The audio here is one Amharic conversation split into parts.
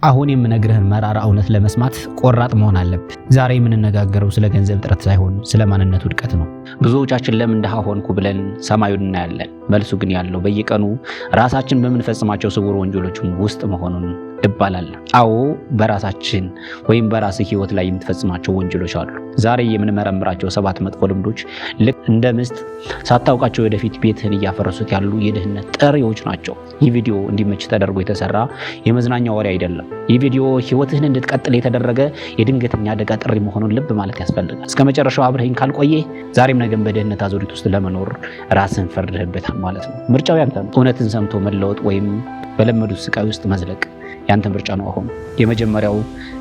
አሁን የምነግርህን መራራ እውነት ለመስማት ቆራጥ መሆን አለብህ። ዛሬ የምንነጋገረው ስለ ገንዘብ እጥረት ሳይሆን ስለ ማንነት ውድቀት ነው። ብዙዎቻችን ለምን ድሃ ሆንኩ ብለን ሰማዩን እናያለን። መልሱ ግን ያለው በየቀኑ ራሳችን በምንፈጽማቸው ስውር ወንጀሎች ውስጥ መሆኑን ይባላል። አዎ በራሳችን ወይም በራስህ ህይወት ላይ የምትፈጽማቸው ወንጀሎች አሉ። ዛሬ የምንመረምራቸው 7 መጥፎ ልምዶች ልክ እንደ ምስጥ ሳታውቃቸው ወደፊት ቤትህን እያፈረሱት ያሉ የድህነት ጠሪዎች ናቸው። ይህ ቪዲዮ እንዲመች ተደርጎ የተሰራ የመዝናኛ ወሬ አይደለም። ይህ ቪዲዮ ህይወትህን እንድትቀጥል የተደረገ የድንገተኛ አደጋ ጥሪ መሆኑን ልብ ማለት ያስፈልጋል። እስከ መጨረሻው አብረኸኝ ካልቆየ ዛሬም ነገም በድህነት አዙሪት ውስጥ ለመኖር ራስህን ፈርደህበታል ማለት ነው። ምርጫው ያንተ ነው። እውነትን ሰምቶ መለወጥ ወይም በለመዱት ስቃይ ውስጥ መዝለቅ ያንተ ምርጫ ነው። አሁን የመጀመሪያው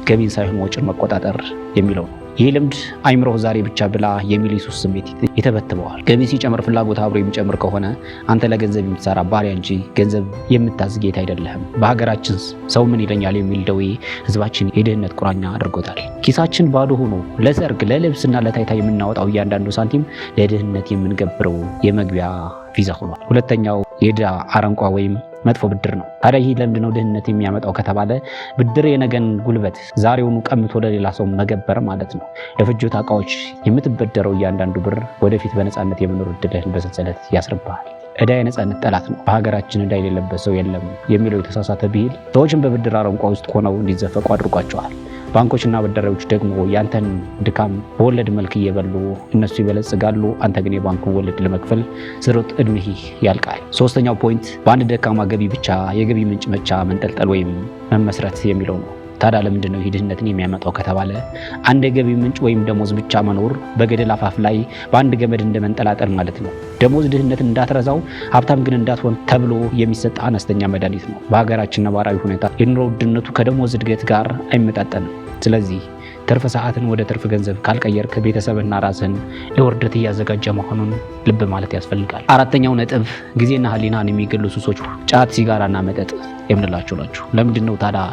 ገቢን ሳይሆን ወጪን መቆጣጠር የሚለው ነው። ይህ ልምድ አይምሮህ ዛሬ ብቻ ብላ የሚል የሱስ ስሜት ይተበትበዋል። ገቢ ሲጨምር ፍላጎት አብሮ የሚጨምር ከሆነ አንተ ለገንዘብ የምትሰራ ባሪያ እንጂ ገንዘብ የምታዝ ጌታ አይደለህም። በሀገራችን ሰው ምን ይለኛል የሚል ደዌ ህዝባችን የድህነት ቁራኛ አድርጎታል። ኪሳችን ባዶ ሆኖ ለሰርግ ለልብስና ለታይታ የምናወጣው እያንዳንዱ ሳንቲም ለድህነት የምንገብረው የመግቢያ ቪዛ ሆኗል። ሁለተኛው የዕዳ አረንቋ ወይም መጥፎ ብድር ነው። ታዲያ ይህ ለምንድን ነው ድህነት የሚያመጣው ከተባለ ብድር የነገን ጉልበት ዛሬውኑ ቀምቶ ለሌላ ሰው መገበር ማለት ነው። ለፍጆታ እቃዎች የምትበደረው እያንዳንዱ ብር ወደፊት በነፃነት የመኖር እድልህን በሰንሰለት ያስርብሃል። ዕዳ የነፃነት ጠላት ነው። በሀገራችን ዕዳ የሌለበት ሰው የለም የሚለው የተሳሳተ ብሂል ሰዎችን በብድር አረንቋ ውስጥ ሆነው እንዲዘፈቁ አድርጓቸዋል። ባንኮችና አበዳሪዎች ደግሞ ያንተን ድካም በወለድ መልክ እየበሉ እነሱ ይበለጽጋሉ። አንተ ግን የባንኩን ወለድ ለመክፈል ስሮጥ እድሜህ ያልቃል። ሶስተኛው ፖይንት በአንድ ደካማ ገቢ ብቻ የገቢ ምንጭ መቻ መንጠልጠል ወይም መመስረት የሚለው ነው። ታዲያ ለምንድን ነው ይህ ድህነትን የሚያመጣው ከተባለ አንድ የገቢ ምንጭ ወይም ደሞዝ ብቻ መኖር በገደል አፋፍ ላይ በአንድ ገመድ እንደመንጠላጠል ማለት ነው። ደሞዝ ድህነትን እንዳትረዛው ሀብታም ግን እንዳትሆን ተብሎ የሚሰጥ አነስተኛ መድኃኒት ነው። በሀገራችን ነባራዊ ሁኔታ የኑሮ ውድነቱ ከደሞዝ እድገት ጋር አይመጣጠንም። ስለዚህ ትርፍ ሰዓትን ወደ ትርፍ ገንዘብ ካልቀየርክ ቤተሰብና ራስን ለውርደት እያዘጋጀ መሆኑን ልብ ማለት ያስፈልጋል። አራተኛው ነጥብ ጊዜና ህሊናን የሚገሉ ሱሶች ጫት፣ ሲጋራና መጠጥ የምንላቸው ናቸው። ለምንድን ነው ታዲያ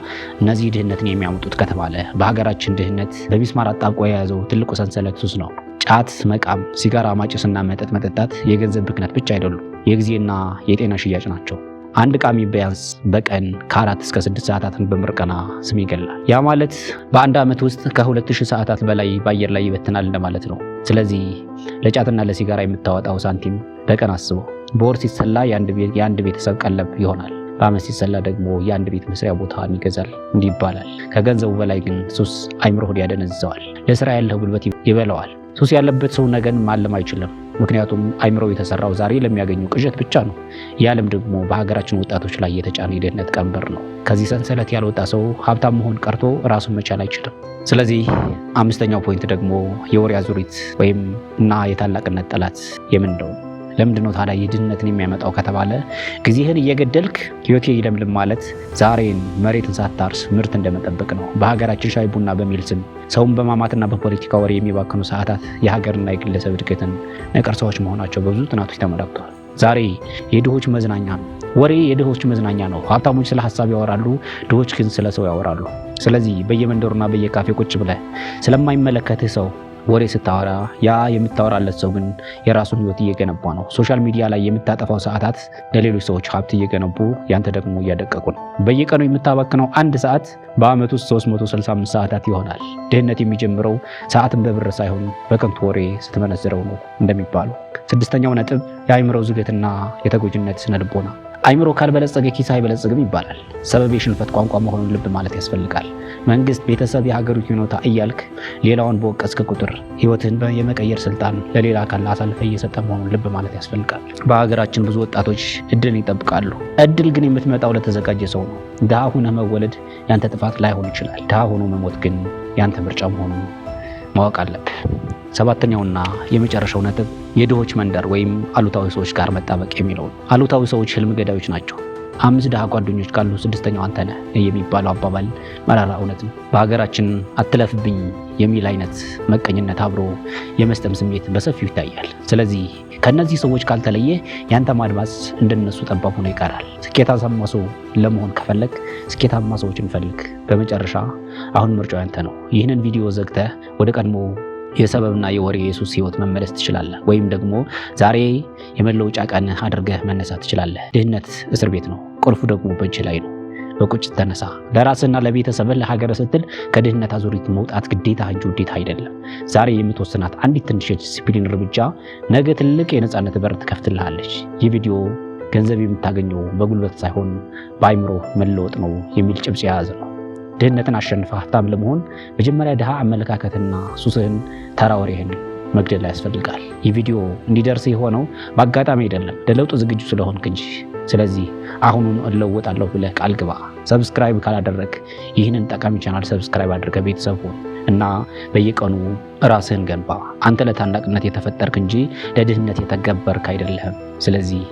እነዚህ ድህነትን የሚያመጡት ከተባለ በሀገራችን ድህነት በሚስማር አጣብቆ የያዘው ትልቁ ሰንሰለት ሱስ ነው። ጫት መቃም፣ ሲጋራ ማጨስና መጠጥ መጠጣት የገንዘብ ብክነት ብቻ አይደሉም፣ የጊዜና የጤና ሽያጭ ናቸው። አንድ ቃሚ ቢያንስ በቀን ከ4 እስከ 6 ሰዓታትን በምርቀና ስም ይገላል። ያ ማለት በአንድ ዓመት ውስጥ ከ2000 ሰዓታት በላይ በአየር ላይ ይበትናል እንደማለት ነው። ስለዚህ ለጫትና ለሲጋራ የምታወጣው ሳንቲም በቀን አስበው። በወር ሲሰላ የአንድ ቤተሰብ ቀለብ ይሆናል። በዓመት ሲሰላ ደግሞ የአንድ ቤት መስሪያ ቦታ ይገዛል እንዲህ ይባላል። ከገንዘቡ በላይ ግን ሱስ አይምሮህን ያደነዝዘዋል፣ ለስራ ያለው ጉልበት ይበለዋል። ሱስ ያለበት ሰው ነገን ማለም አይችልም። ምክንያቱም አይምሮ የተሰራው ዛሬ ለሚያገኙ ቅዠት ብቻ ነው። ያለም ደግሞ በሀገራችን ወጣቶች ላይ የተጫነ የድህነት ቀንበር ነው። ከዚህ ሰንሰለት ያልወጣ ሰው ሀብታም መሆን ቀርቶ ራሱን መቻል አይችልም። ስለዚህ አምስተኛው ፖይንት ደግሞ የወሬ አዙሪት ወይም እና የታላቅነት ጠላት የምንለው ነው። ለምንድን ነው ታዲያ የድህነትን የሚያመጣው ከተባለ ጊዜህን እየገደልክ ህይወቴ ይለምልም ማለት ዛሬን መሬትን ሳታርስ ምርት እንደመጠበቅ ነው። በሀገራችን ሻይ ቡና በሚል ስም ሰውን በማማትና በፖለቲካ ወሬ የሚባክኑ ሰዓታት የሀገርና የግለሰብ እድገትን ነቀርሳዎች መሆናቸው በብዙ ጥናቶች ተመላክተዋል። ዛሬ የድሆች መዝናኛ ነው። ወሬ የድሆች መዝናኛ ነው። ሀብታሞች ስለ ሀሳብ ያወራሉ፣ ድሆች ግን ስለ ሰው ያወራሉ። ስለዚህ በየመንደሩና በየካፌ ቁጭ ብለህ ስለማይመለከትህ ሰው ወሬ ስታወራ ያ የምታወራለት ሰው ግን የራሱን ህይወት እየገነባ ነው። ሶሻል ሚዲያ ላይ የምታጠፋው ሰዓታት ለሌሎች ሰዎች ሀብት እየገነቡ ያንተ ደግሞ እያደቀቁ ነው። በየቀኑ የምታባክነው 1 ሰዓት በአመት ውስጥ 365 ሰዓታት ይሆናል። ድህነት የሚጀምረው ሰዓትን በብር ሳይሆን በከንቱ ወሬ ስትመነዝረው ነው እንደሚባለው። 6ኛው ነጥብ የአይምሮ ዝገትና የተጎጂነት ስነልቦና። አይምሮ ካልበለጸገ ኪስ አይበለጽግም ይባላል። ሰበብ የሽንፈት ቋንቋ መሆኑን ልብ ማለት ያስፈልጋል። መንግስት፣ ቤተሰብ፣ የሀገሪቱ ሁኔታ እያልክ ሌላውን በወቀስክ ቁጥር ህይወትን የመቀየር ስልጣን ለሌላ አካል አሳልፈ እየሰጠ መሆኑን ልብ ማለት ያስፈልጋል። በሀገራችን ብዙ ወጣቶች እድልን ይጠብቃሉ። እድል ግን የምትመጣው ለተዘጋጀ ሰው ነው። ድሃ ሆነህ መወለድ ያንተ ጥፋት ላይሆን ይችላል። ድሃ ሆኖ መሞት ግን ያንተ ምርጫ መሆኑን ማወቅ አለብህ። 7ኛውና የመጨረሻው ነጥብ የድሆች መንደር ወይም አሉታዊ ሰዎች ጋር መጣበቅ የሚለው ነው። አሉታዊ ሰዎች ህልም ገዳዮች ናቸው። 5 ድሃ ጓደኞች ካሉ 6ኛው አንተ ነህ የሚባለው አባባል መራራ እውነት ነው። በሀገራችን አትለፍብኝ የሚል አይነት መቀኝነት አብሮ የመስጠም ስሜት በሰፊው ይታያል። ስለዚህ ከነዚህ ሰዎች ካልተለየ ያንተ ማድማስ እንደነሱ ጠባብ ሆኖ ይቀራል። ስኬታማ ሰው ለመሆን ከፈለግ ስኬታማ ሰዎችን ፈልግ። በመጨረሻ አሁን ምርጫው ያንተ ነው። ይህንን ቪዲዮ ዘግተህ ወደ ቀድሞ የሰበብና የወሬ የሱስ ህይወት መመለስ ትችላለህ፣ ወይም ደግሞ ዛሬ የመለውጫ ቀን አድርገህ መነሳት ትችላለህ። ድህነት እስር ቤት ነው፣ ቁልፉ ደግሞ በእጅ ላይ ነው። በቁጭት ተነሳ። ለራስና ለቤተሰብህ ለሀገር ስትል ከድህነት አዙሪት መውጣት ግዴታ እንጂ ውዴታ አይደለም። ዛሬ የምትወስናት አንዲት ትንሽ የዲሲፕሊን እርምጃ ነገ ትልቅ የነፃነት በር ትከፍትልሃለች። ይህ ቪዲዮ ገንዘብ የምታገኘው በጉልበት ሳይሆን በአይምሮ መለወጥ ነው የሚል ጭብጥ የያዘ ነው። ድህነትን አሸንፈህ ሀብታም ለመሆን መጀመሪያ ድሃ አመለካከትና ሱስህን ተራ ወሬህን መግደል ያስፈልጋል። ይህ ቪዲዮ እንዲደርስ የሆነው በአጋጣሚ አይደለም፣ ለለውጥ ዝግጁ ስለሆንክ እንጂ። ስለዚህ አሁኑን እለወጣለሁ ብለህ ቃል ግባ። ሰብስክራይብ ካላደረግ ይህንን ጠቃሚ ቻናል ሰብስክራይብ አድርገህ ቤተሰብ ሁን እና በየቀኑ ራስህን ገንባ። አንተ ለታላቅነት የተፈጠርክ እንጂ ለድህነት የተገበርክ አይደለህም። ስለዚህ